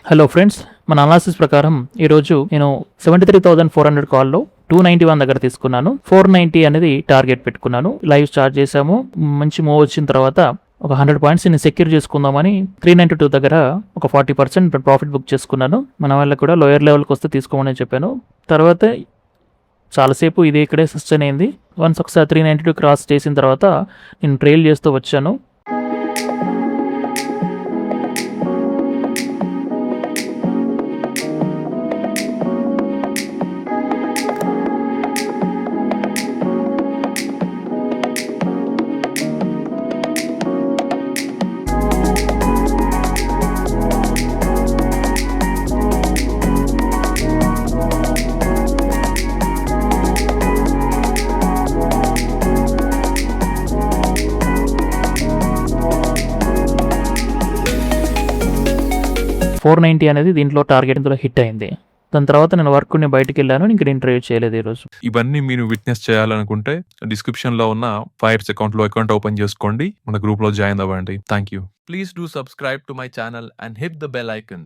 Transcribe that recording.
Hello friends, మన analysis ప్రకారం ఈరోజు నేను 73,400 కాల్లో 291 దగ్గర తీసుకున్నాను. 490 అనేది టార్గెట్ పెట్టుకున్నాను. లైవ్ స్టార్ట్ చేశాము. మంచి మూవ్ వచ్చిన తర్వాత ఒక 100 పాయింట్స్ ని సెక్యూర్ చేసుకుందామని 392 దగ్గర ఒక 40% ప్రాఫిట్ బుక్ చేసుకున్నాను. మన వాళ్ళకి కూడా లోయర్ లెవెల్కి వస్తే తీసుకోమని చెప్పాను. తర్వాత చాలాసేపు ఇది ఇక్కడే సస్టైన్ అయింది. వన్స్ ఒకసారి 392 క్రాస్ చేసిన తర్వాత నేను ట్రైల్ చేస్తూ వచ్చాను. $490 అనేది దీంట్లో టార్గెట్ ఇందులో హిట్ అయింది. దాని తర్వాత నేను వర్క్ ని బయటకు వెళ్ళాను. ఇంక నేను ట్రేడ్ చేయలేదు ఈరోజు. ఇవన్నీ మీరు విట్నెస్ చేయాలనుకుంటే డిస్క్రిప్షన్ లో ఉన్న ఫైర్స్ అకౌంట్ ఓపెన్ చేసుకోండి. మన గ్రూప్ లో జాయిన్ అవ్వండి. Thank you. Please do subscribe to my channel and hit the bell icon.